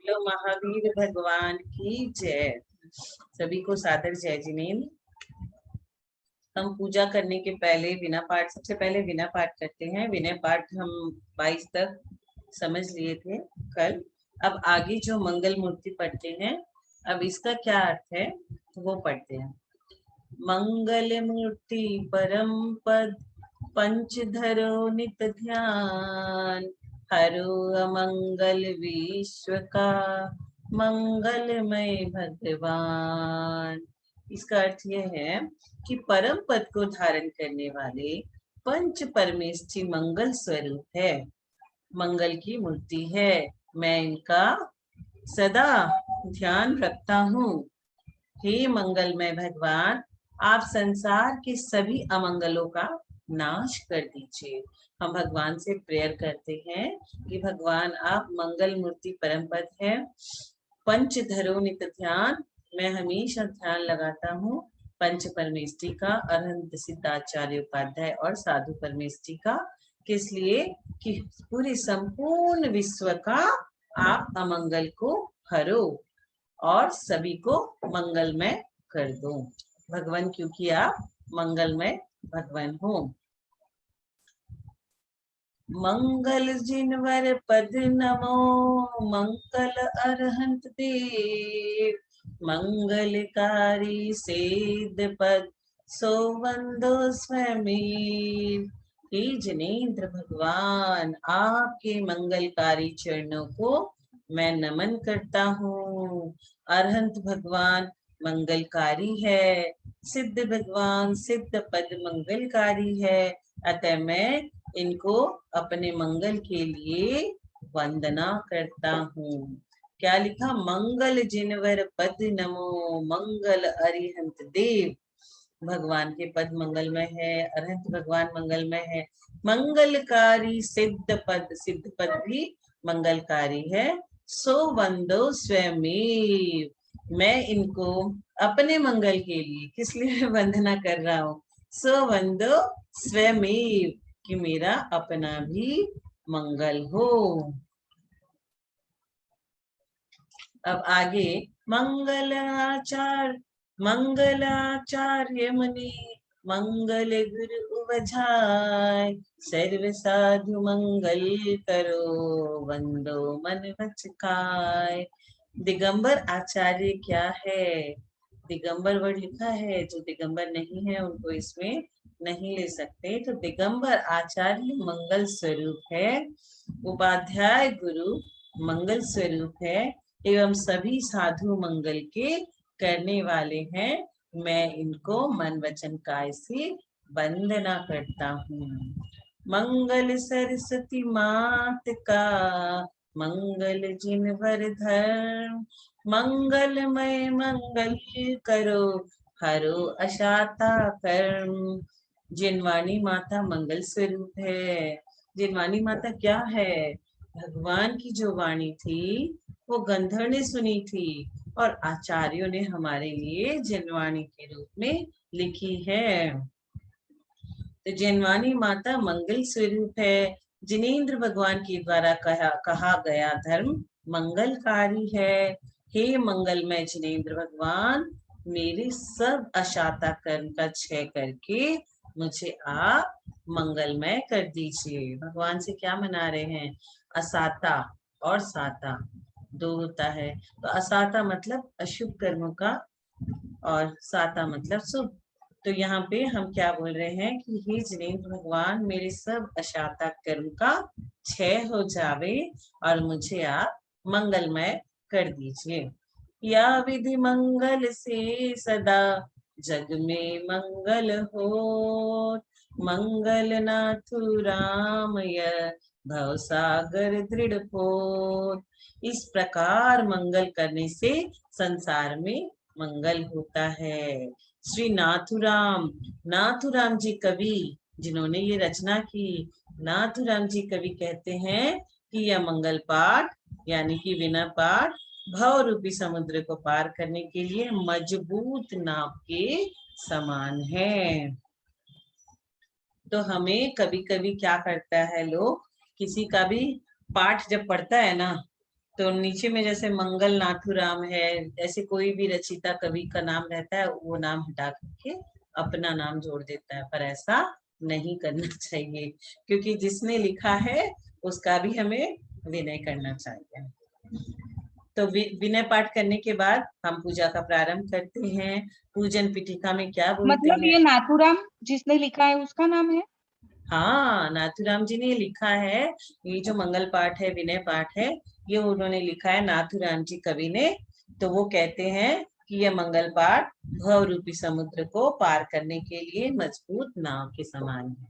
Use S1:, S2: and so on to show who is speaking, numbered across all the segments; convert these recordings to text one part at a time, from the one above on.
S1: बोलो महावीर भगवान की जय। सभी को सादर जय जिनेन्द्र। हम पूजा करने के पहले विना पाठ, सबसे पहले विना पाठ करते हैं। विनय पाठ हम 22 तक समझ लिए थे कल। अब आगे जो मंगल मूर्ति पढ़ते हैं, अब इसका क्या अर्थ है वो पढ़ते हैं। मंगल मूर्ति परम पद पंचधरो नित ध्यान, हरो अमंगल विश्व का मंगलमय भगवान। इसका अर्थ यह है कि परम पद को धारण करने वाले पंच परमेष्ठी मंगल स्वरूप है, मंगल की मूर्ति है। मैं इनका सदा ध्यान रखता हूँ। हे मंगलमय भगवान, आप संसार के सभी अमंगलों का नाश कर दीजिए। हम भगवान से प्रेयर करते हैं कि भगवान आप मंगल मूर्ति परम पद है, पंच धरो नित ध्यान। मैं हमेशा ध्यान लगाता हूँ पंच परमेष्ठी का, अरहंत सिद्धाचार्य उपाध्याय और साधु परमेष्ठी का। किस लिए? कि पूरे संपूर्ण विश्व का आप अमंगल को हरो और सभी को मंगलमय कर दो। भगवान, क्योंकि आप मंगलमय भगवान हो। मंगल जिनवर पद नमो, मंगल अरहंत देव, मंगलकारी सिद्ध पद सो वंदो स्वयं। हे जिनेन्द्र भगवान, आपके मंगलकारी चरणों को मैं नमन करता हूँ। अरहंत भगवान मंगलकारी है, सिद्ध भगवान सिद्ध पद मंगलकारी है, अतः मैं इनको अपने मंगल के लिए वंदना करता हूँ। क्या लिखा? मंगल जिनवर पद नमो, मंगल अरिहंत देव। भगवान के पद मंगलमय है, अरहंत भगवान मंगलमय है, मंगलकारी सिद्ध पद भी मंगलकारी है। सो वंदो स्वयमेव, मैं इनको अपने मंगल के लिए, किस लिए वंदना कर रहा हूँ? सो वंदो स्वयमेव, कि मेरा अपना भी मंगल हो। अब आगे मंगलाचार्य मुनि, मंगल गुरु उवझाय, सर्व साधु मंगल करो, वंदो मन वचकाय। दिगंबर आचार्य क्या है? दिगंबर वर्ड लिखा है, जो दिगंबर नहीं है उनको इसमें नहीं ले सकते। तो दिगंबर आचार्य मंगल स्वरूप है, उपाध्याय गुरु मंगल स्वरूप है, एवं सभी साधु मंगल के करने वाले हैं। मैं इनको मन वचन काय से वंदना करता हूँ। मंगल सरस्वती मात का, मंगल जिनवर धर्म, मंगलमय मंगल करो, हरो अशाता कर्म। जिनवाणी माता मंगल स्वरूप है। जिनवाणी माता क्या है? भगवान की जो वाणी थी वो गंधर्व ने सुनी थी और आचार्यों ने हमारे लिए जिनवाणी के रूप में लिखी है। तो जिनवाणी माता मंगल स्वरूप है। जिनेन्द्र भगवान के द्वारा कहा गया धर्म मंगलकारी है। हे मंगलमय जिनेन्द्र भगवान, मेरे सब अशाता कर्म का क्षय करके मुझे आप मंगलमय कर दीजिए। भगवान से क्या मना रहे हैं? असाता और साता दो होता है। तो असाता मतलब अशुभ कर्मों का और साता मतलब शुभ। तो यहाँ पे हम क्या बोल रहे हैं कि हे जिनेन्द्र भगवान, मेरे सब अशाता कर्म का क्षय हो जावे और मुझे आप मंगलमय कर दीजिए। या विधि मंगल से सदा जग में मंगल हो, मंगल नाथु रामय भव सागर दृढ़ पोत। इस प्रकार मंगल करने से संसार में मंगल होता है। श्री नाथुराम जी कवि, जिन्होंने ये रचना की, नाथुराम जी कवि कहते हैं कि यह मंगल पाठ यानी कि विना पाठ भव रूपी समुद्र को पार करने के लिए मजबूत नाव के समान है। तो हमें कभी कभी क्या करता है लोग, किसी का भी पाठ जब पढ़ता है ना, तो नीचे में जैसे मंगल नाथुराम है, ऐसे कोई भी रचिता कवि का नाम रहता है, वो नाम हटा करके अपना नाम जोड़ देता है, पर ऐसा नहीं करना चाहिए, क्योंकि जिसने लिखा है उसका भी हमें विनय करना चाहिए। तो विनय पाठ करने के बाद हम पूजा का प्रारंभ करते हैं। पूजन पीठिका में क्या बोलते
S2: मतलब
S1: हैं?
S2: ये नाथुराम जिसने लिखा है उसका नाम है?
S1: हाँ, नाथुराम जी ने लिखा है। ये जो मंगल पाठ है, विनय पाठ है, ये उन्होंने लिखा है नाथुराम जी कवि ने। तो वो कहते हैं कि यह मंगल पाठ भव रूपी समुद्र को पार करने के लिए मजबूत नाव के समान है।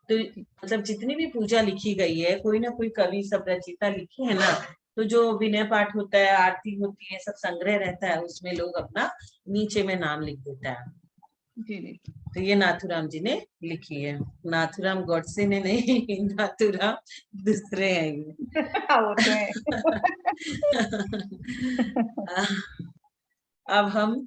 S1: तो मतलब जितनी भी पूजा लिखी गई है, कोई ना कोई कवि सब रचिता लिखी है ना, तो जो विनय पाठ होता है, आरती होती है, सब संग्रह रहता है, उसमें लोग अपना नीचे में नाम लिख देता है।
S2: जी जी।
S1: तो ये नाथुराम जी ने लिखी है। नाथुराम गॉडसे ने नहीं, नाथुराम दूसरे हैं ये।
S2: वो तो है।
S1: अब हम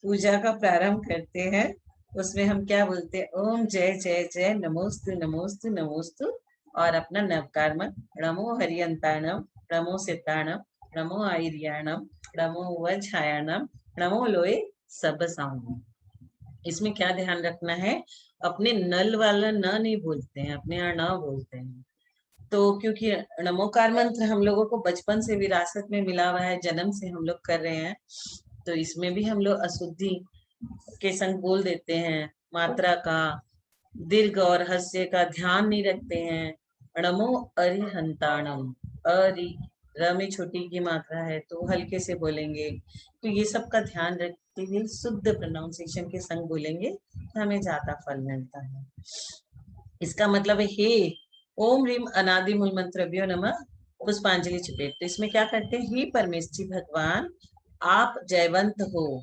S1: पूजा का प्रारंभ करते हैं। उसमें हम क्या बोलते हैं? ओम जय जय जय नमोस्तु नमोस्तु नमोस्तु, और अपना नवकार मन, नमो हरियंताणम, नमो सिताणम, नमो आयरियाणम, नमो वज्रायाणम, नमो लोए सब साऊं। इसमें क्या ध्यान रखना है? अपने नल वाला न नहीं बोलते हैं, अपने यहाँ न बोलते हैं। तो क्योंकि नमोकार मंत्र हम लोगों को बचपन से विरासत में मिला हुआ है, जन्म से हम लोग कर रहे हैं, तो इसमें भी हम लोग अशुद्धि के संग बोल देते हैं। मात्रा का, दीर्घ और हस्य का ध्यान नहीं रखते हैं। नमो अरिहंताणम, अरि, र में छोटी की मात्रा है तो हल्के से बोलेंगे। तो ये सब का ध्यान रखते हुए शुद्ध प्रोनाउंसिएशन के संग बोलेंगे तो हमें ज्यादा फल मिलता है। इसका मतलब है हे ओम रीम अनादि मूल मंत्रभ्यो नमः पुष्पांजलि चुपेट। तो इसमें क्या करते हैं? हे परमेश्वरी भगवान, आप जयवंत हो,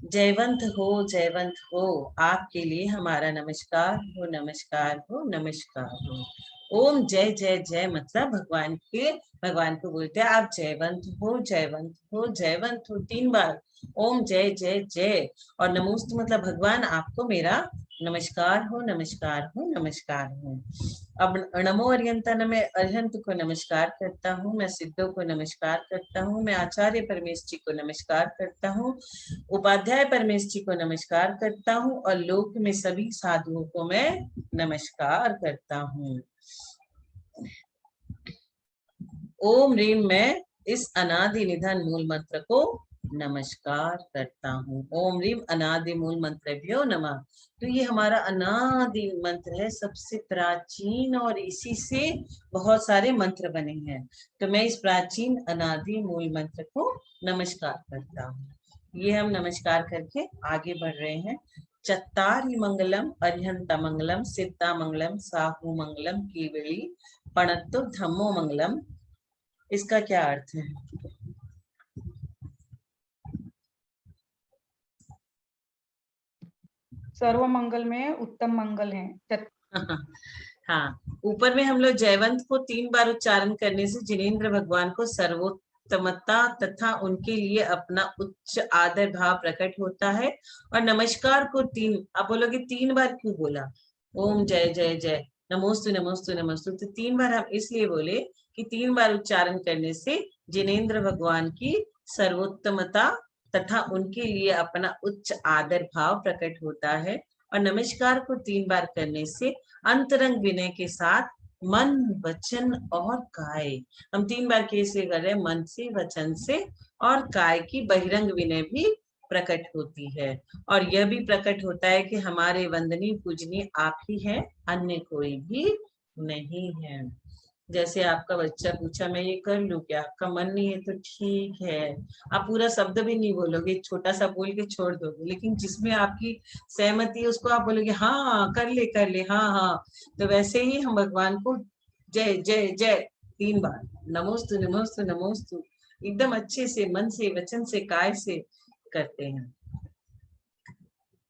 S1: जयवंत हो, जयवंत हो, आपके लिए हमारा नमस्कार हो, नमस्कार हो, नमस्कार हो। ओम जय जय जय मतलब भगवान को बोलते हैं आप जयवंत हो, जयवंत हो, जयवंत हो 3 बार। ओम जय जय जय। और नमोस्तु मतलब भगवान आपको मेरा नमस्कार हो, नमस्कार हो, नमस्कार हो। अब नमो अरिहंता, मैं अरिहंत को नमस्कार करता हूँ, मैं सिद्धों को नमस्कार करता हूँ, मैं आचार्य परमेश जी को नमस्कार करता हूँ, उपाध्याय परमेश जी को नमस्कार करता हूँ, और लोक में सभी साधुओं को मैं नमस्कार करता हूँ। ओम रीम मैं इस अनादि निधन मूल मंत्र को नमस्कार करता हूँ। ओम रीम अनादि मूल मंत्रभ्यो नमः। तो ये हमारा अनादि मंत्र है, सबसे प्राचीन, और इसी से बहुत सारे मंत्र बने हैं। तो मैं इस प्राचीन अनादि मूल मंत्र को नमस्कार करता हूँ। ये हम नमस्कार करके आगे बढ़ रहे हैं। चत्तारि मंगलम अरिहंत मंगलम सिद्धा मंगलम साहू मंगलम कीवली पणत्तु धम्मो मंगलम। इसका क्या अर्थ है?
S2: सर्व मंगल में उत्तम मंगल है।
S1: हाँ, ऊपर में हम लोग जयवंत को 3 बार उच्चारण करने से जिनेन्द्र भगवान को सर्वोत्तमता तथा उनके लिए अपना उच्च आदर भाव प्रकट होता है। और नमस्कार को आप बोलोगे 3 बार क्यों बोला? ओम जय जय जय, नमोस्तु नमोस्तु नमोस्तु, तो 3 बार हम इसलिए बोले कि 3 बार उच्चारण करने से जिनेन्द्र भगवान की सर्वोत्तमता तथा उनके लिए अपना उच्च आदर भाव प्रकट होता है। और नमस्कार को 3 बार करने से अंतरंग विनय के साथ मन, वचन और काय, हम 3 बार कैसे कर रहे हैं? मन से, वचन से और काय की बहिरंग विनय भी प्रकट होती है। और यह भी प्रकट होता है कि हमारे वंदनीय पूजनीय आप ही हैं, अन्य कोई भी नहीं है। जैसे आपका बच्चा पूछा मैं ये कर लूं क्या, आपका मन नहीं है तो ठीक है, आप पूरा शब्द भी नहीं बोलोगे, छोटा सा बोल के छोड़ दोगे, लेकिन जिसमें आपकी सहमति है उसको आप बोलोगे हाँ कर ले, हाँ हाँ। तो वैसे ही हम भगवान को जय जय जय 3 बार, नमोस्तु नमोस्तु नमोस्तु, एकदम अच्छे से मन से, वचन से, काय से करते हैं।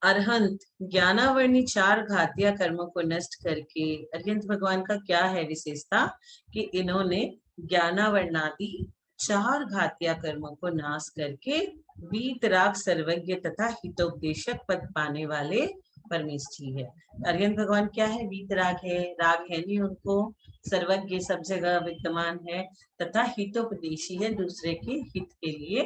S1: अरहंत ज्ञानावर्णी 4 घातिया कर्मों को नष्ट करके, अरहंत भगवान का क्या है विशेषता कि इन्होंने ज्ञानावर्णादि 4 घातिया कर्मों को नाश करके वीतराग सर्वज्ञ तथा हितोपदेशक पद पाने वाले परमेष्ठी है। अर्यंत भगवान क्या है? वीतराग है, राग है नहीं उनको, सर्वज्ञ सब जगह विद्यमान है तथा हितोपदेशी है, दूसरे के हित के लिए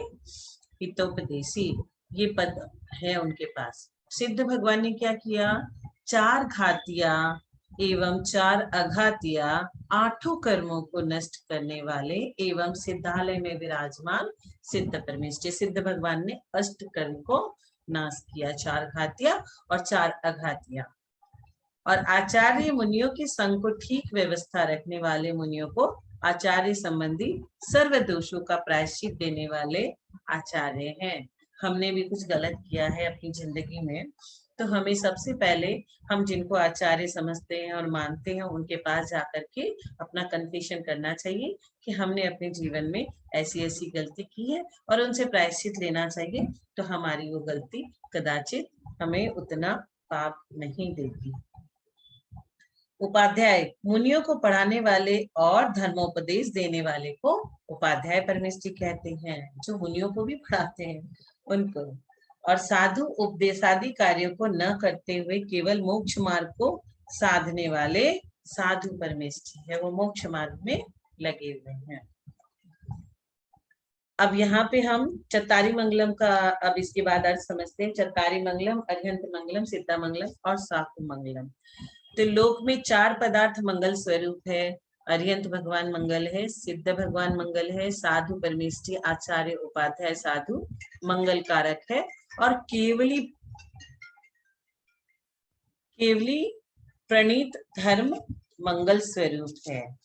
S1: हितोपदेशी, ये पद है उनके पास। सिद्ध भगवान ने क्या किया? 4 घातिया एवं 4 अघातिया, 8 कर्मों को नष्ट करने वाले एवं सिद्धालय में विराजमान सिद्ध परमेष्ठी। सिद्ध भगवान ने 8 कर्म को नाश किया, 4 घातिया और 4 अघातिया। और आचार्य मुनियों के संग को ठीक व्यवस्था रखने वाले मुनियों को आचार्य संबंधी सर्व दोषों का प्रायश्चित देने वाले आचार्य हैं। हमने भी कुछ गलत किया है अपनी जिंदगी में, तो हमें सबसे पहले हम जिनको आचार्य समझते हैं और मानते हैं उनके पास जाकर के अपना कन्फेशन करना चाहिए कि हमने अपने जीवन में ऐसी ऐसी गलती की है और उनसे प्रायश्चित लेना चाहिए, तो हमारी वो गलती कदाचित हमें उतना पाप नहीं देगी। उपाध्याय मुनियों को पढ़ाने वाले और धर्मोपदेश देने वाले को उपाध्याय परमेष्ठी कहते हैं, जो मुनियों को भी पढ़ाते हैं उनको। और साधु उपदेशादि कार्यों को न करते हुए केवल मोक्ष मार्ग को साधने वाले साधु परमेष्ठी है, वो मोक्ष मार्ग में लगे हुए हैं। अब यहाँ पे हम चत्तारी मंगलम का अब इसके बाद अर्थ समझते हैं। चत्तारी मंगलम, अरिहंत मंगलम, सिद्धा मंगलम और साहु मंगलम। तो लोक में 4 पदार्थ मंगल स्वरूप है। अरिहंत भगवान मंगल है, सिद्ध भगवान मंगल है, साधु परमेष्ठी आचार्य उपाध्याय साधु मंगल कारक है, और केवली प्रणीत धर्म मंगल स्वरूप है।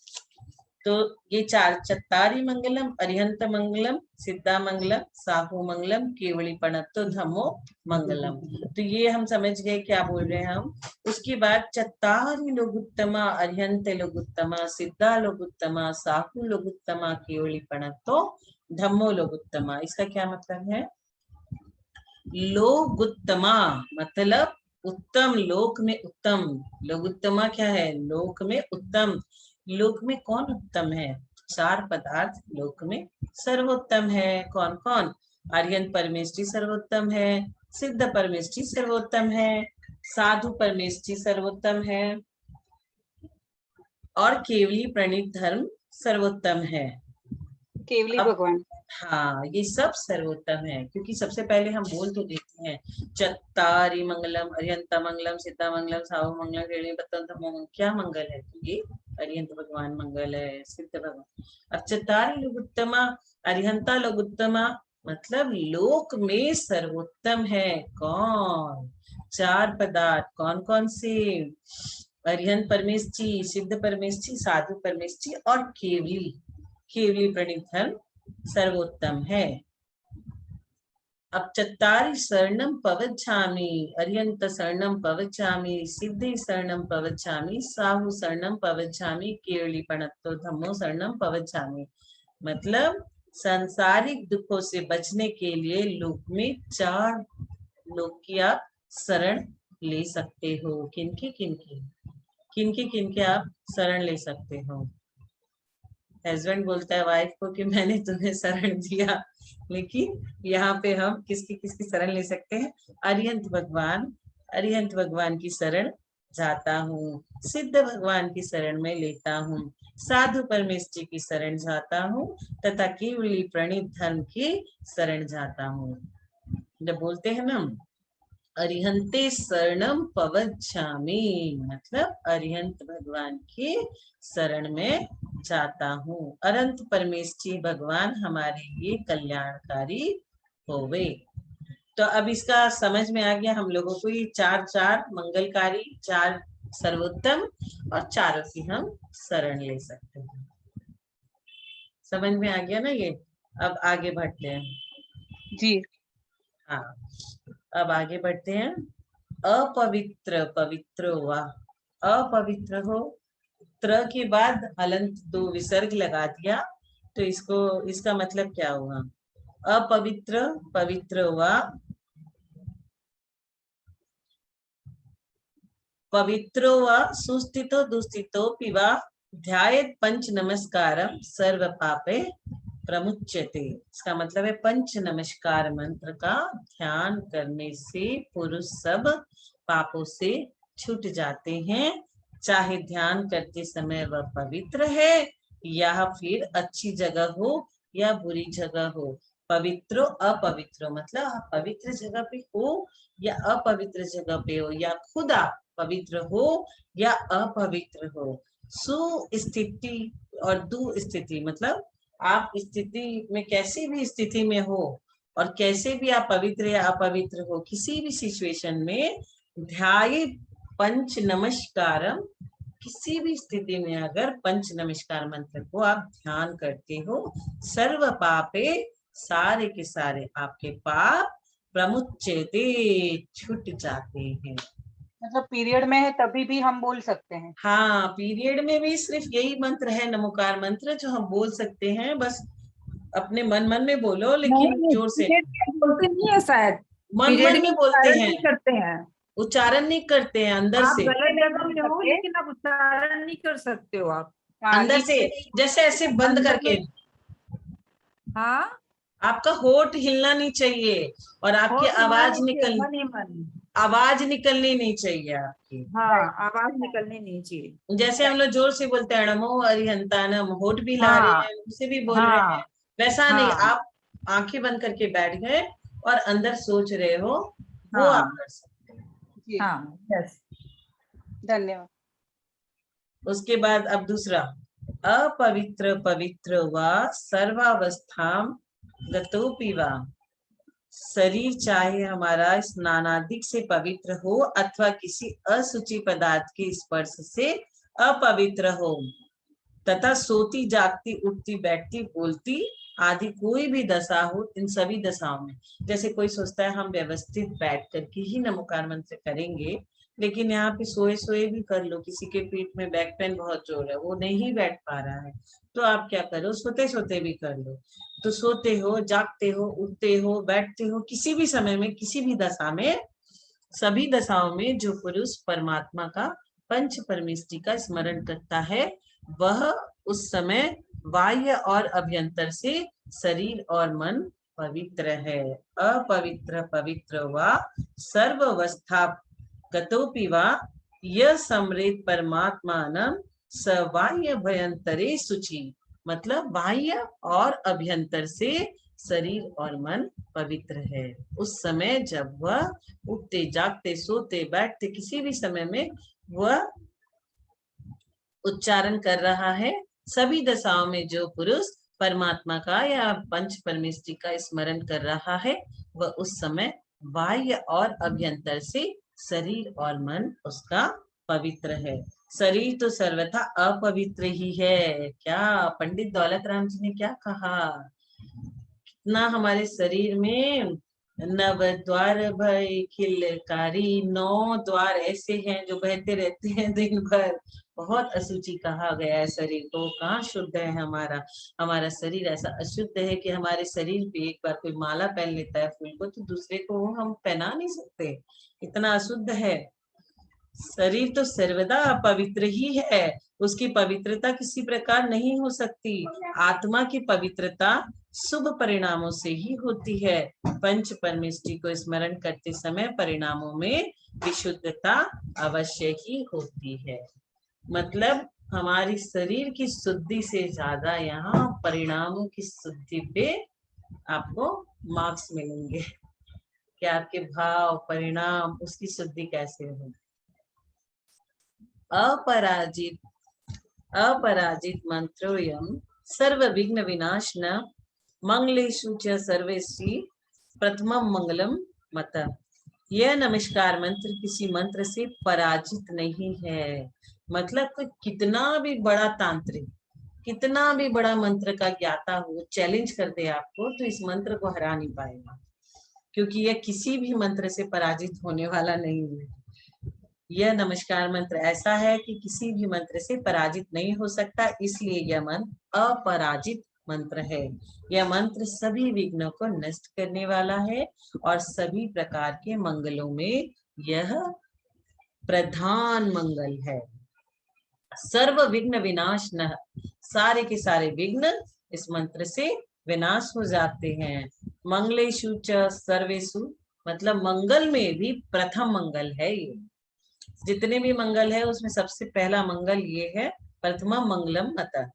S1: तो ये 4 चत्तारी मंगलम, अरिहंत मंगलम, सिद्धा मंगलम, साहु मंगलम, केवली प्रणतो धम्मो मंगलम। तो ये हम समझ गए क्या बोल रहे हैं हम। उसके बाद चत्तारी लोगुत्तमा, अरिहंत लोगुत्तमा, सिद्धा लोगुत्तमा, साहु लोगुत्तमा, केवली प्रणतो धम्मो लोगुत्तमा। इसका क्या मतलब है? लोगुत्तमा मतलब उत्तम, लोक में उत्तम। लोगुत्तमा क्या है? लोक में उत्तम। लोक में कौन उत्तम है? 4 पदार्थ लोक में सर्वोत्तम है। कौन कौन? आर्यन परमेष्ठी सर्वोत्तम है, सिद्ध परमेष्ठी सर्वोत्तम है, साधु परमेष्ठी सर्वोत्तम है और केवली प्रणीत धर्म सर्वोत्तम है।
S2: केवली भगवान।
S1: हाँ, ये सब सर्वोत्तम है, क्योंकि सबसे पहले हम बोल तो देते हैं चत्तारी मंगलम, अरिहंत मंगलम, सिद्धा मंगलम, साहु मंगलम, केवली प्रणतो। क्या मंगल है? तो ये अरिहंत भगवान मंगल है, सिद्ध भगवान। अब चत्तारी लोगुत्तमा, अरिहंता लोगुत्तमा मतलब लोक में सर्वोत्तम है। कौन? 4 पदार्थ। कौन कौन से? अरिहंत परमेष्ठी, सिद्ध परमेष्ठी, साधु परमेष्ठी और केवली प्रणीत धर्म सर्वोत्तम है। अब चत्तारी शरणम पवच्छामि, अरिहंत शरणम पवच्छामि, सिद्धि शरणम पवच्छामि, साहु शरणम पवच्छामि, केवली प्रणतो धम्मो शरणम पवच्छामि। मतलब सांसारिक दुखों से बचने के लिए लोक में 4 लोक की आप शरण ले सकते हो। किनके आप शरण ले सकते हो? हस्बैंड बोलता है वाइफ को कि मैंने तुम्हें शरण दिया, लेकिन यहाँ पे हम किसकी शरण ले सकते हैं? अरिहंत भगवान की शरण जाता हूँ, सिद्ध भगवान की शरण में लेता हूँ, साधु परमेष्ठी की शरण जाता हूँ तथा केवली प्रणीत धर्म की शरण जाता हूँ। जब बोलते हैं ना अरिहंते शरणम पवच्छामि, मतलब अरिहंत भगवान की शरण में जाता हूँ। अनंत परमेष्ठी भगवान हमारे लिए कल्याणकारी होवे। तो अब इसका समझ में आ गया हम लोगों को, ये 4 मंगलकारी, 4 सर्वोत्तम और 4 की हम शरण ले सकते हैं। समझ में आ गया ना ये? अब आगे बढ़ते हैं
S2: जी।
S1: हाँ, अब आगे बढ़ते हैं। अपवित्र पवित्र हुआ, अपवित्र हो, त्र के बाद हलंत 2 विसर्ग लगा दिया, तो इसका मतलब क्या हुआ? अपवित्र पवित्र हुआ, पवित्रो वा सुस्थितो दुस्थितो पिवा ध्यायेत् पंच नमस्कारम सर्व पापे प्रमुच्यते, इसका मतलब है पंच नमस्कार मंत्र का ध्यान करने से पुरुष सब पापों से छूट जाते हैं, चाहे ध्यान करते समय वह पवित्र है या फिर अच्छी जगह हो या बुरी जगह हो। पवित्र अपवित्र मतलब आप पवित्र जगह पे हो या अपवित्र जगह पे हो, या खुद आप पवित्र हो या अपवित्र हो। सुस्थिति और दुस्थिति मतलब आप स्थिति में कैसी भी स्थिति में हो और कैसे भी आप पवित्र या अपवित्र हो, किसी भी सिचुएशन में ध्याये पंच नमस्कारम, किसी भी स्थिति में अगर पंच नमस्कार मंत्र को आप ध्यान करते हो, सर्व पापे, सारे के सारे आपके पाप प्रमुच्यते, छूट जाते हैं।
S2: मतलब पीरियड में है तभी भी हम बोल सकते हैं?
S1: हाँ, पीरियड में भी सिर्फ यही मंत्र है नमोकार मंत्र जो हम बोल सकते हैं, बस अपने मन मन में बोलो, लेकिन
S3: नहीं,
S1: जोर से
S3: बोलते नहीं है शायद,
S1: मन
S3: पीरियड
S1: मन में
S3: में
S1: बोलते
S3: उच्चारण
S1: हैं,
S3: नहीं करते हैं।
S1: उच्चारण नहीं करते हैं, अंदर
S3: आप
S1: से,
S3: गलत जगह में हो लेकिन आप उच्चारण नहीं कर सकते हो आप।
S2: हाँ,
S1: अंदर से, जैसे ऐसे बंद
S3: अंदर
S1: करके।
S3: में- हाँ,
S1: आपका होठ हिलना नहीं चाहिए और आपकी
S3: होठ हिलना
S1: आवाज
S3: नहीं चाहिए,
S1: निकल
S3: मन ही मन।
S1: आवाज निकलनी नहीं चाहिए आपकी।
S3: हाँ, आवाज निकलनी नहीं चाहिए।
S1: जैसे हम लोग जोर से बोलते हैं नमो अरिहंतानम, होठ भी ला रहे
S3: हाँ
S1: हैं, उसे भी बोल रहे
S3: हाँ
S1: हैं, वैसा नहीं।
S3: हाँ
S1: आप आंखें बंद करके बैठ गए और अंदर सोच रहे हो, वो
S3: हाँ
S1: आप कर सकते हैं।
S2: जी,
S3: हाँ, यस।
S2: धन्यवाद।
S1: उसके बाद अब दूसरा, अपवित्र पवित्र व सर्वावस्थाम गतोपि वा, शरीर चाहे हमारा स्नानादिक से पवित्र हो अथवा किसी असुचि पदार्थ के स्पर्श से अपवित्र हो, तथा सोती जागती उठती बैठती बोलती आदि कोई भी दशा हो, इन सभी दशाओं में, जैसे कोई सोचता है हम व्यवस्थित बैठ करके ही नमोकार मंत्र करेंगे, लेकिन यहाँ पे सोए सोए भी कर लो, किसी के पीठ में बैक पेन बहुत जोर है, वो नहीं बैठ पा रहा है, तो आप क्या करो, सोते सोते भी कर लो। तो सोते हो, जागते हो, उठते हो, बैठते हो, किसी भी समय में, किसी भी दशा में, सभी दशाओं में जो पुरुष परमात्मा का पंच परमेष्टि का स्मरण करता है, वह उस समय बाह्य और अभ्यंतर से शरीर और मन पवित्र है। अपवित्र पवित्र वा सर्वावस्था गतोपि वा यह समृत परमात्मानं स बाह्य भयंतरे शुचि, मतलब बाह्य और अभ्यंतर से शरीर और मन पवित्र है। उस समय जब वह उठते जागते सोते बैठते किसी भी समय में वह उच्चारण कर रहा है, सभी दशाओं में जो पुरुष परमात्मा का या पंच परमेष्टि का स्मरण कर रहा है, वह उस समय बाह्य और अभ्यंतर से शरीर और मन उसका पवित्र है। शरीर तो सर्वथा अपवित्र ही है। क्या पंडित दौलत राम जी ने क्या कहा, कितना हमारे शरीर में नव द्वार भय खिलकारी, 9 द्वार ऐसे हैं जो बहते रहते हैं दिन भर। बहुत अशुचि कहा गया है शरीर को, कहाँ शुद्ध है हमारा। हमारा शरीर ऐसा अशुद्ध है कि हमारे शरीर पे एक बार कोई माला पहन लेता है फूल को, तो दूसरे को वो हम पहना नहीं सकते, इतना अशुद्ध है। शरीर तो सर्वदा पवित्र ही है, उसकी पवित्रता किसी प्रकार नहीं हो सकती। आत्मा की पवित्रता शुभ परिणामों से ही होती है। पंच परमेष्टि को स्मरण करते समय परिणामों में विशुद्धता अवश्य ही होती है। मतलब हमारी शरीर की शुद्धि से ज्यादा यहाँ परिणामों की शुद्धि पे आपको मार्क्स मिलेंगे कि आपके भाव परिणाम उसकी शुद्धि कैसे होगी। अपराजित मंत्रोयम सर्व विघ्न विनाशन मंगलेषु च सर्वेषु प्रथमम मंगलम मत। यह नमस्कार मंत्र किसी मंत्र से पराजित नहीं है। मतलब कोई कितना भी बड़ा तांत्रिक, कितना भी बड़ा मंत्र का ज्ञाता हो, चैलेंज कर दे आपको, तो इस मंत्र को हरा नहीं पाएगा, क्योंकि यह किसी भी मंत्र से पराजित होने वाला नहीं है। यह नमस्कार मंत्र ऐसा है कि किसी भी मंत्र से पराजित नहीं हो सकता, इसलिए यह मंत्र अपराजित मंत्र है। यह मंत्र सभी विघ्नों को नष्ट करने वाला है और सभी प्रकार के मंगलों में यह प्रधान मंगल है। सर्व विघ्न विनाश न, सारे के सारे विघ्न इस मंत्र से विनाश हो जाते हैं। मंगलेषु च सर्वेषु मतलब मंगल में भी प्रथम मंगल है ये। जितने भी मंगल है उसमें सबसे पहला मंगल ये है, प्रथमा मंगलम अतः।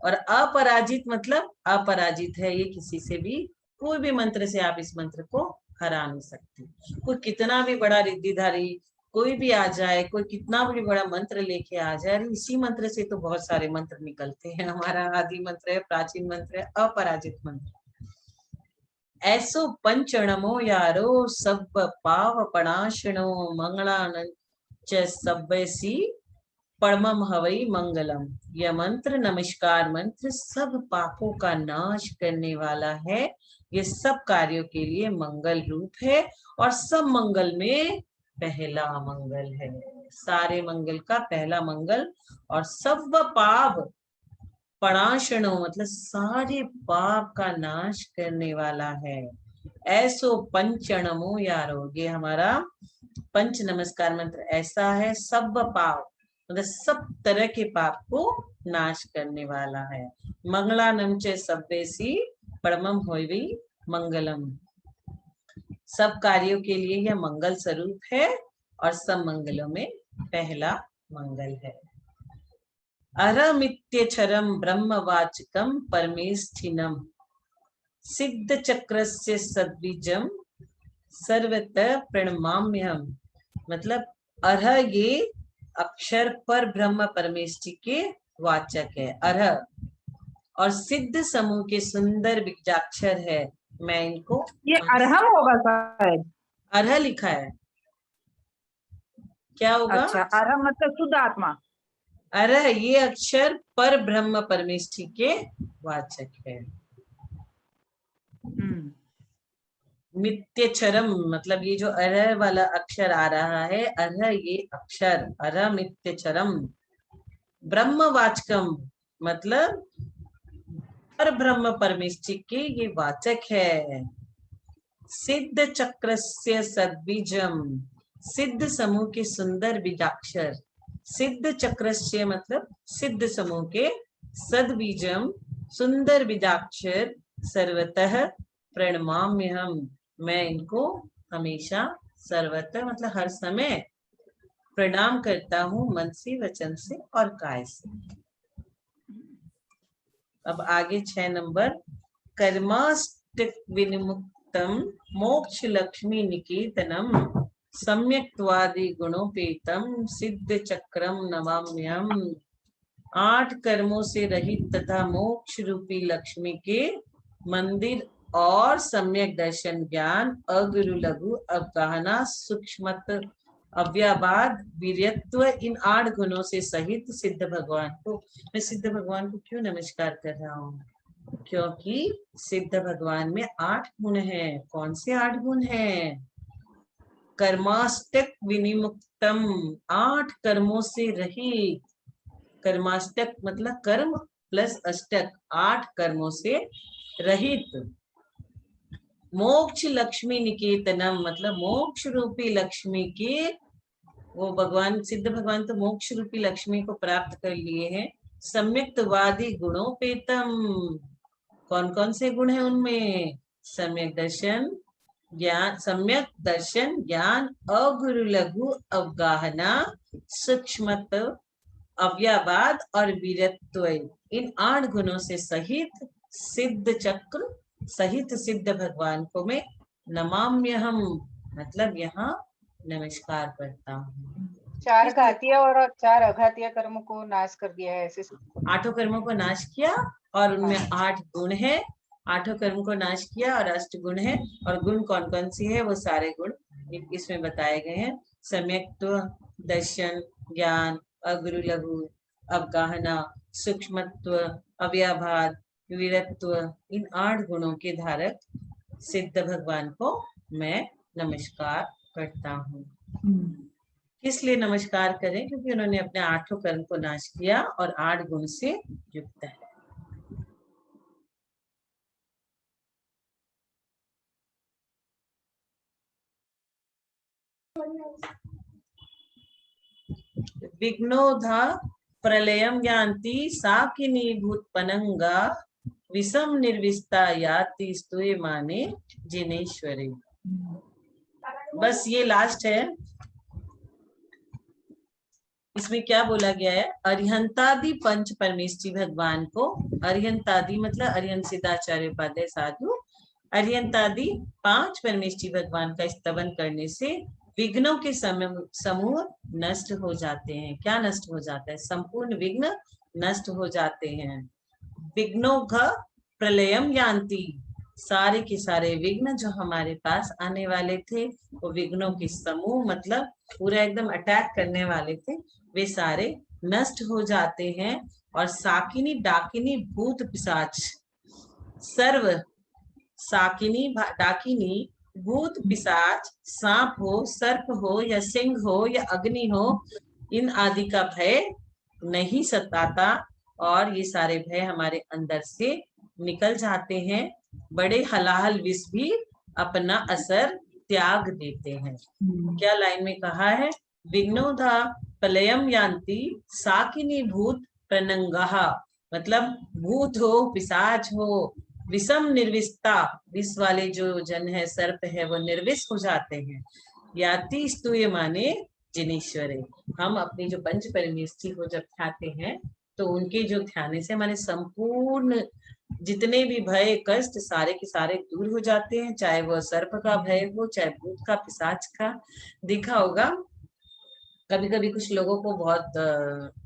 S1: और अपराजित मतलब अपराजित है ये, किसी से भी कोई भी मंत्र से आप इस मंत्र को हरा नहीं सकते। कोई कितना भी बड़ा रिद्धिधारी कोई भी आ जाए, कोई कितना भी बड़ा मंत्र लेके आ जाए, अरे इसी मंत्र से तो बहुत सारे मंत्र निकलते हैं। हमारा आदि मंत्र है, प्राचीन मंत्र है, अपराजित मंत्र। ऐसो पंचणमो यारो सब पाव पणाशनो मंगलानंद च सब्बैसी परमम हवई मंगलम। यह मंत्र, नमस्कार मंत्र, सब पापों का नाश करने वाला है। ये सब कार्यों के लिए मंगल रूप है और सब मंगल में पहला मंगल है। सारे मंगल का पहला मंगल। और सब पाप पणाशनो मतलब सारे पाप का नाश करने वाला है। ऐसो पंचणमो यारो, ये हमारा पंच नमस्कार मंत्र ऐसा है, सब पाप मतलब सब तरह के पाप को नाश करने वाला है। मंगलानम च सब्बेसी परमम होइवी मंगलम। सब कार्यों के लिए यह मंगल स्वरूप है और सब मंगलों में पहला मंगल है। अरमित्यक्षरम ब्रह्मवाचकम परमेष्ठिनम सिद्ध चक्रस्य सद्बीजम सर्वतः प्रणमाम्यहम। मतलब अर्ह ये अक्षर पर ब्रह्म परमेष्ठि के वाचक है, अर्ह, और सिद्ध समूह के सुंदर बीजाक्षर है। मैं इनको,
S3: ये अरहम होगा शायद।
S1: अर्ह लिखा है, क्या होगा?
S3: अच्छा, अरहम मतलब शुद्ध आत्मा।
S1: अर्ह ये अक्षर पर ब्रह्म परमेष्ठि के वाचक है। मित्यक्षरम मतलब ये जो अर्ह वाला अक्षर आ रहा है, अर्ह ये अक्षर, अर्ह मित्यक्षरम। ब्रह्मवाचकम मतलब पर ब्रह्म परमेष्ठि के ये वाचक है। सिद्ध चक्रस्य सद्बीजम, सिद्ध समूह के सुंदर बीजाक्षर। सिद्ध चक्रस्य मतलब सिद्ध समूह के, सद्बीजम सुंदर बीजाक्षर, सर्वतः प्रणमाम्यहम मैं इनको हमेशा सर्वतः मतलब हर समय प्रणाम करता हूँ, मन से, वचन से और काय से। अब आगे 6 नंबर, कर्माष्टक विनिमुक्तम मोक्ष लक्ष्मी निकेतनम सम्यक्त्वादि गुणोपेतम सिद्ध चक्रम नमाम्यहम। 8 कर्मों से रहित तथा मोक्ष रूपी लक्ष्मी के मंदिर और सम्यक दर्शन ज्ञान अगुरु लघु अवगाहना सूक्ष्मत अव्याबाद वीर्यत्व इन 8 गुणों से सहित सिद्ध भगवान को, मैं सिद्ध भगवान को क्यों नमस्कार कर रहा हूँ? क्योंकि सिद्ध भगवान में 8 गुण हैं। कौन से 8 गुण हैं? कर्माष्टक विनिमुक्तम 8 कर्मों से रहित। कर्माष्टक मतलब कर्म प्लस अष्टक 8 कर्मों से रहित। मोक्ष लक्ष्मी निकेतनम मतलब मोक्ष रूपी लक्ष्मी के, वो भगवान सिद्ध भगवान तो मोक्ष रूपी लक्ष्मी को प्राप्त कर लिए हैं। सम्यक्तवादी गुणोपेतम, कौन कौन से गुण है उनमें? सम्यक दर्शन ज्ञान, सम्यक दर्शन ज्ञान अगुरु लघु अवगाहना सूक्ष्मत अव्याबाद और वीरत्व, इन 8 गुणों से सहित सिद्ध चक्र सहित सिद्ध भगवान को मैं नमाम्यहम मतलब यहाँ नमस्कार करता हूँ।
S2: 4 घातीय और 4 अघातीय कर्म को नाश कर दिया है, ऐसे
S1: 8 कर्मों को नाश किया और उनमें 8 गुण है। 8 कर्म को नाश किया और 8 गुण है। और गुण कौन कौन सी है? वो सारे गुण इसमें बताए गए हैं। सम्यक्त्व दर्शन ज्ञान अगुरु लघु अवगाहना सूक्ष्मत्व अव्याभाद वीरत्व, इन 8 गुणों के धारक सिद्ध भगवान को मैं नमस्कार करता हूँ। किस लिए नमस्कार करें? क्योंकि उन्होंने अपने 8 कर्म को नाश किया और 8 गुण से युक्त है। विघ्नोधा प्रलयम यान्ति साकिनी भूतपनंगा विषम निर्विस्ता याति स्तूय माने जिनेश्वरी। बस ये लास्ट है। इसमें क्या बोला गया है? अरिहंतादि पंच परमेष्ठी भगवान को, अरिहंतादि मतलब अरिहंत सिद्धाचार्य उपाध्याय साधु, अरिहंतादि 5 परमेष्ठी भगवान का स्तवन करने से विघ्नों के समूह नष्ट हो जाते हैं। क्या नष्ट हो जाता है? संपूर्ण विघ्न नष्ट हो जाते हैं। विघ्नों का प्रलयम यान्ति, सारे के सारे विघ्न जो हमारे पास आने वाले थे, वो विघ्नों के समूह मतलब पूरा एकदम अटैक करने वाले थे, वे सारे नष्ट हो जाते हैं। और साकिनी डाकिनी भूत पिशाच सर्व, साकिनी डाकिनी भूत पिशाच, सांप हो, सर्प हो या सिंह हो या अग्नि हो, इन आदि का भय नहीं सताता और ये सारे भय हमारे अंदर से निकल जाते हैं। बड़े हलाहल विष भी अपना असर त्याग देते हैं। क्या लाइन में कहा है? विघ्नोधा प्रलयम यान्ति साकिनी भूत प्रनंगहा, मतलब भूत हो, पिशाच हो, विषम निर्विस्ता, विष वाले जो जन है, सर्प है, वो निर्विष हो जाते हैं। याति स्तूय माने जिनेश्वरे, हम अपनी जो पंच परमेष्ठी को जब ध्याते हैं तो उनके जो ध्यान से हमारे संपूर्ण जितने भी भय कष्ट सारे के सारे दूर हो जाते हैं। चाहे वह सर्प का भय हो, चाहे भूत का, पिशाच का। देखा होगा कभी कभी कुछ लोगों को बहुत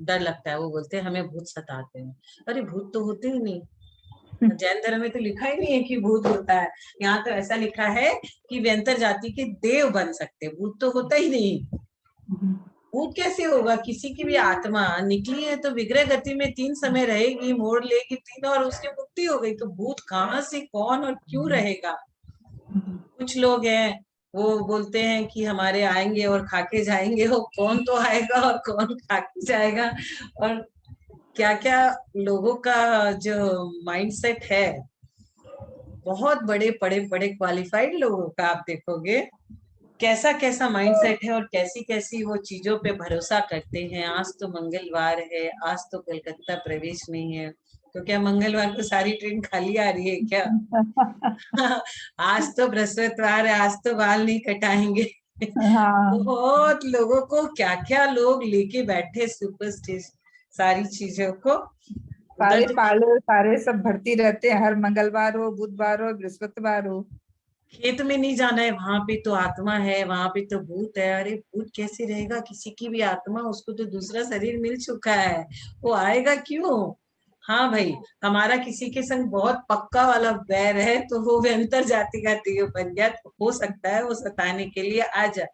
S1: डर लगता है, वो बोलते हैं हमें भूत सताते हैं। अरे भूत तो होते ही नहीं, जैन धर्म में तो लिखा ही नहीं है कि भूत होता है। यहाँ तो ऐसा लिखा है कि व्यंतर जाति के देव बन सकते हैं, भूत तो होता ही नहीं। भूत कैसे होगा? किसी की भी आत्मा निकली है तो विग्रह गति में 3 समय रहेगी, मोड़ लेगी 3 और उसकी मुक्ति हो गई, तो भूत कहाँ से, कौन और क्यों रहेगा? कुछ लोग हैं वो बोलते हैं कि हमारे आएंगे और खाके जाएंगे, वो कौन तो आएगा और कौन खाके जाएगा। और क्या क्या लोगों का जो माइंडसेट है, बहुत बड़े पढ़े पढ़े क्वालिफाइड लोगों का आप देखोगे कैसा कैसा माइंडसेट है और कैसी कैसी वो चीजों पे भरोसा करते हैं। आज तो मंगलवार है, आज तो कलकत्ता प्रवेश नहीं है, तो क्या मंगलवार को सारी ट्रेन खाली आ रही है क्या? आज तो बृहस्पतिवार है, आज तो बाल नहीं कटाएंगे। बहुत लोगों को क्या क्या लोग लेके बैठे सुपरस्टिशन सारी चीजों को।
S4: सारे पार्लर सारे सब भर्ती रहते हैं, हर मंगलवार हो, बुधवार हो, बृहस्पतिवार हो।
S1: खेत में नहीं जाना है, वहां पे तो आत्मा है, वहां पे तो भूत है। अरे भूत कैसे रहेगा? किसी की भी आत्मा, उसको तो दूसरा शरीर मिल चुका है, वो आएगा क्यों? हाँ भाई, हमारा किसी के संग बहुत पक्का वाला बैर है तो वो व्यंतर जाति का देव बन गया, तो हो सकता है वो सताने के लिए आ जाए।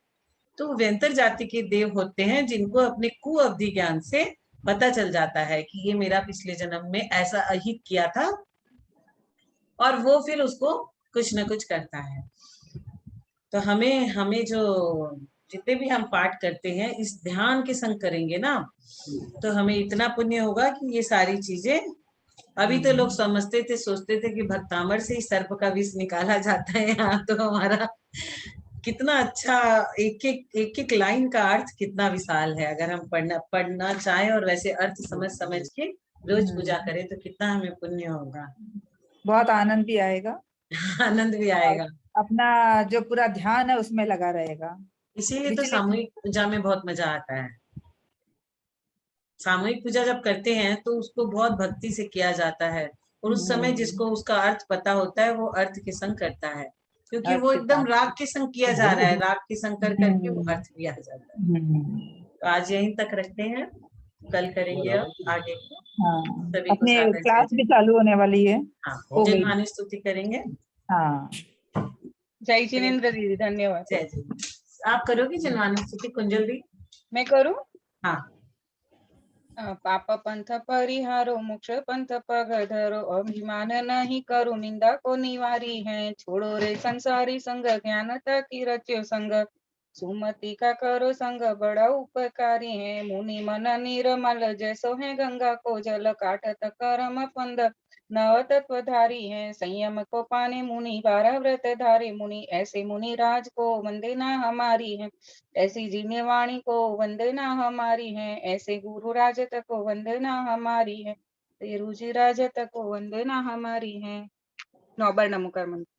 S1: तो व्यंतर जाति के देव होते हैं जिनको अपने कुअवधि ज्ञान से पता चल जाता है कि ये मेरा पिछले जन्म में ऐसा अहित किया था, और वो फिर उसको कुछ न कुछ करता है। तो हमें हमें जो जितने भी हम पाठ करते हैं इस ध्यान के संग करेंगे ना, तो हमें इतना पुण्य होगा कि ये सारी चीजें, अभी तो लोग समझते थे, सोचते थे कि भक्तामर से ही सर्प का विष निकाला जाता है। यहाँ तो हमारा कितना अच्छा एक एक लाइन का अर्थ कितना विशाल है। अगर हम पढ़ना चाहें और वैसे अर्थ समझ समझ के रोज पूजा करें तो कितना हमें पुण्य होगा,
S4: बहुत आनंद भी आएगा,
S1: आनंद भी आएगा।
S4: अपना जो पूरा ध्यान है उसमें लगा रहेगा।
S1: इसीलिए तो सामूहिक पूजा में बहुत मजा आता है। सामूहिक पूजा जब करते हैं तो उसको बहुत भक्ति से किया जाता है, और उस समय जिसको उसका अर्थ पता होता है वो अर्थ के संग करता है, क्योंकि वो एकदम राग के संग किया जा रहा है, राग के संग कर करके वो अर्थ भी आ जाता है। तो आज यहीं तक रखते हैं, कल करेंगे अब आगे को। सभी को
S4: अपने क्लास भी चालू होने वाली है।
S1: हाँ, जिन्हानी स्तुति करेंगे।
S4: हाँ,
S2: जय जिनेन्द्र दीदी, धन्यवाद।
S1: जय जी। आप करोगे जिन्हानी स्तुति कुंजल दी?
S2: मैं करूं?
S1: हाँ।
S2: पाप पंथ परिहारो, मोक्ष पंथ पगधरो, अभिमान नहीं करो, निंदा को निवारी है। छोड़ो रे संसारी संग, ज्ञानता की रच्यो संग, सुमति का करो संग, बड़ा उपकारी है। मुनि मन निर्मल, जैसो है गंगा को जल, काटत करम फंद, नव तत्वधारी है। संयम को पाने मुनि, 12 व्रत धारे मुनि, ऐसे मुनि राज को वंदना हमारी है। ऐसी जीने वाणी को वंदना हमारी है, ऐसे गुरु राजत को वंदना हमारी है। ते रुचिराज तक को वंदना हमारी है। नौबर नमोकार मंत्र।